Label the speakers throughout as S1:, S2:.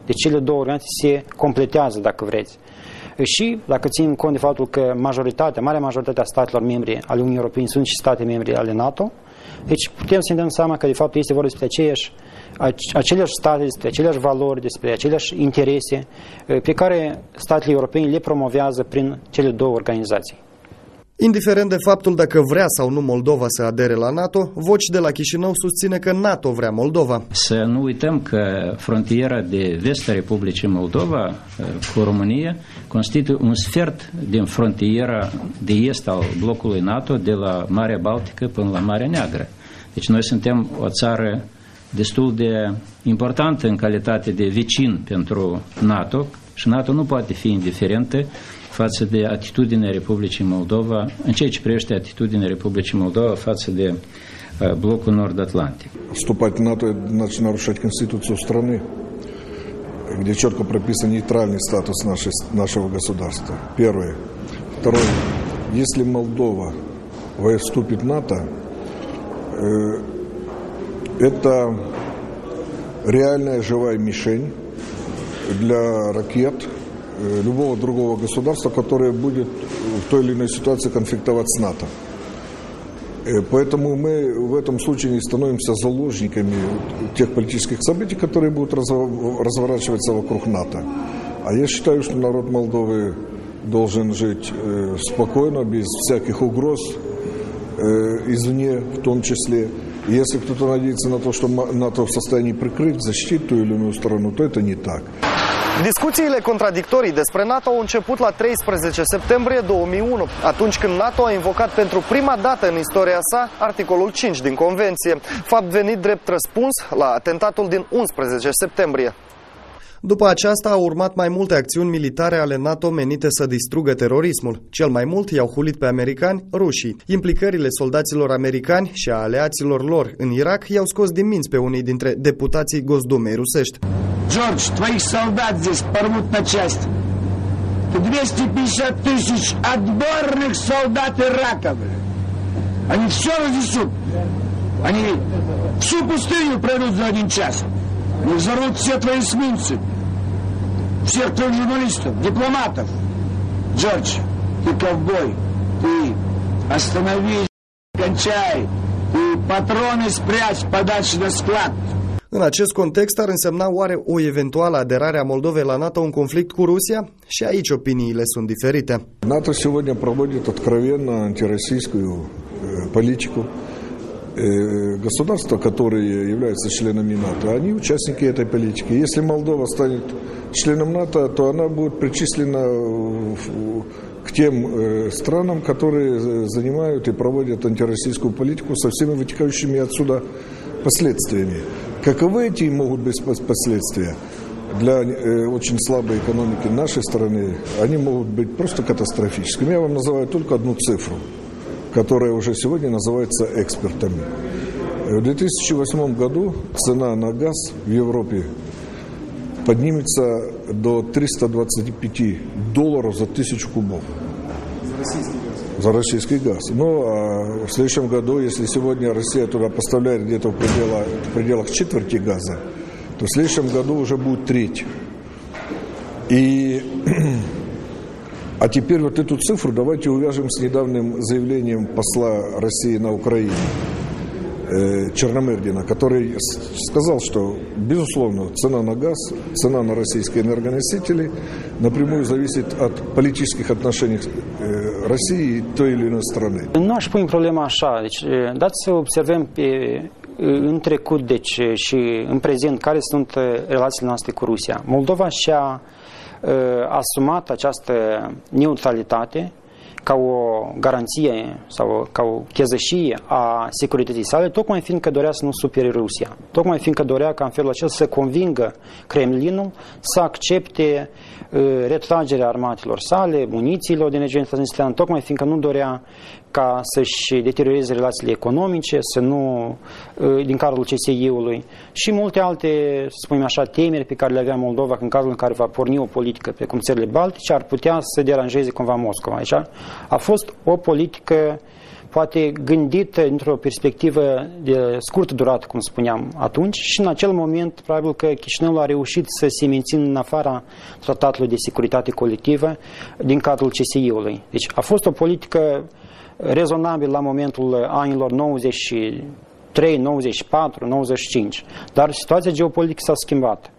S1: Deci cele două organizații se completează, dacă vreți. Și dacă ținem cont de faptul că marea majoritate a statelor membri ale Uniunii Europene sunt și state membri ale NATO, deci putem să ne dăm seama că de fapt este vorba despre aceleași state, despre aceleași valori, despre aceleași interese pe care statele europene le promovează prin cele două organizații.
S2: Indiferent de faptul dacă vrea sau nu Moldova să adere la NATO, voci de la Chișinău susține că NATO vrea Moldova.
S3: Să nu uităm că frontiera de vest a Republicii Moldova cu România constituie un sfert din frontiera de est al blocului NATO, de la Marea Baltică până la Marea Neagră. Deci noi suntem o țară destul de importantă în calitate de vecin pentru NATO și NATO nu poate fi indiferentă față de atitudinea Republicii Moldova, în ceea ce privește atitudinea Republicii Моldова față de блоку Норд-Атлантик.
S4: Вступать в НАТО значит нарушать Конституцию страны, где четко прописан нейтральный статус нашего государства. Первое. Второе. Если Молдова вступит в НАТО, это реальная живая мишень для ракет любого другого государства, которое будет в той или иной ситуации конфликтовать с НАТО. Поэтому мы в этом случае не становимся заложниками тех политических событий, которые будут разворачиваться вокруг НАТО. А я считаю, что народ Молдовы должен жить спокойно, без всяких угроз, извне в том числе. И если кто-то надеется на то, что НАТО в состоянии прикрыть, защитить ту или иную сторону, то это не так.
S2: Discuțiile contradictorii despre NATO au început la 13 septembrie 2001, atunci când NATO a invocat pentru prima dată în istoria sa articolul 5 din Convenție, fapt venit drept răspuns la atentatul din 11 septembrie. După aceasta au urmat mai multe acțiuni militare ale NATO menite să distrugă terorismul. Cel mai mult i-au hulit pe americani rușii. Implicările soldaților americani și a aleaților lor în Irak i-au scos din minți pe unii dintre deputații Gosdumei rusești.
S5: George, твоих солдат здесь порвут на части. 250 тысяч отборных солдат Ирака. Они все разнесут. Они всю пустыню пройдут за 1 час. Они взорвут все твои эсминцы. Всех твоих журналистов, дипломатов. Джордж, ты ковбой. Ты остановись, кончай. Ты патроны спрячь подальше на склад.
S2: În acest context ar însemna oare o eventuală aderare a Moldovei la НАТО un conflict cu Rusia? Și aici opiniile sunt diferite.
S4: НАТО сегодня проводит откровенно антироссийскую политику. Государства, которые являются членами НАТО, они участники этой политики. Если Молдова станет членом НАТО, то она будет причислена к тем странам, которые занимают и проводят антироссийскую политику со всеми вытекающими отсюда последствиями. Каковы эти могут быть последствия для очень слабой экономики нашей страны? Они могут быть просто катастрофическими. Я вам называю только одну цифру, которая уже сегодня называется экспертами. В 2008 году цена на газ в Европе поднимется до $325 за 1000 кубов. За российский газ. Ну, а в следующем году, если сегодня Россия туда поставляет где-то в пределах четверти газа, то в следующем году уже будет треть. А теперь вот эту цифру давайте увяжем с недавним заявлением посла России на Украине Черномырдина, который сказал, что, безусловно, цена на газ, цена на российские энергоносители напрямую зависит от политических отношений России и той или иной страны.
S1: Nu aș pune problema așa. Deci, dați să observăm în trecut, deci, și în prezent, care sunt relațiile noastre cu Rusia. Moldova și-a asumat această neutralitate ca o garanție sau ca o chezășie a securității sale, tocmai fiindcă dorea să nu supere Rusia. Tocmai fiindcă dorea ca în felul acesta să convingă Kremlinul să accepte retragerea armatelor sale, munițiilor din regiunea Transnistria, tocmai fiindcă nu dorea ca să-și deterioreze relațiile economice, să nu, din cadrul CSI-ului și multe alte, să spunem așa, temeri pe care le avea Moldova, că în cazul în care va porni o politică precum țările Baltice, ar putea să deranjeze cumva Moscova. Deci a fost o politică poate gândită într-o perspectivă de scurtă durată, cum spuneam atunci, și în acel moment probabil că Chișinăul a reușit să se mențină în afara tratatului de securitate colectivă din cadrul CSI-ului. Deci a fost o politică rezonabilă la momentul anilor 93, 94, 95, dar situația geopolitică s-a schimbat.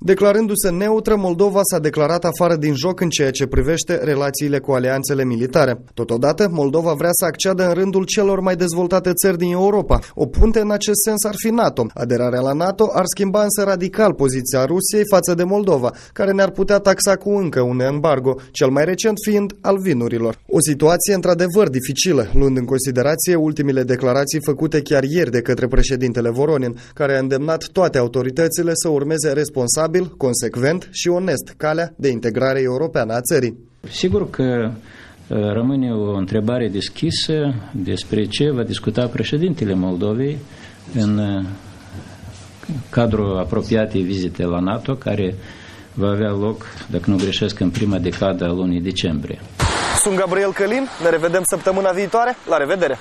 S2: Declarându-se neutră, Moldova s-a declarat afară din joc în ceea ce privește relațiile cu alianțele militare. Totodată, Moldova vrea să acceadă în rândul celor mai dezvoltate țări din Europa. O punte în acest sens ar fi NATO. Aderarea la NATO ar schimba însă radical poziția Rusiei față de Moldova, care ne-ar putea taxa cu încă un embargo, cel mai recent fiind al vinurilor. O situație într-adevăr dificilă, luând în considerație ultimile declarații făcute chiar ieri de către președintele Voronin, care a îndemnat toate autoritățile să urmeze responsabil, consecvent și onest calea de integrare europeană a țării.
S3: Sigur că rămâne o întrebare deschisă despre ce va discuta președintele Moldovei în cadrul apropiatei vizite la NATO, care va avea loc, dacă nu greșesc, în prima decadă a lunii decembrie.
S2: Sunt Gabriel Călin, ne revedem săptămâna viitoare, la revedere!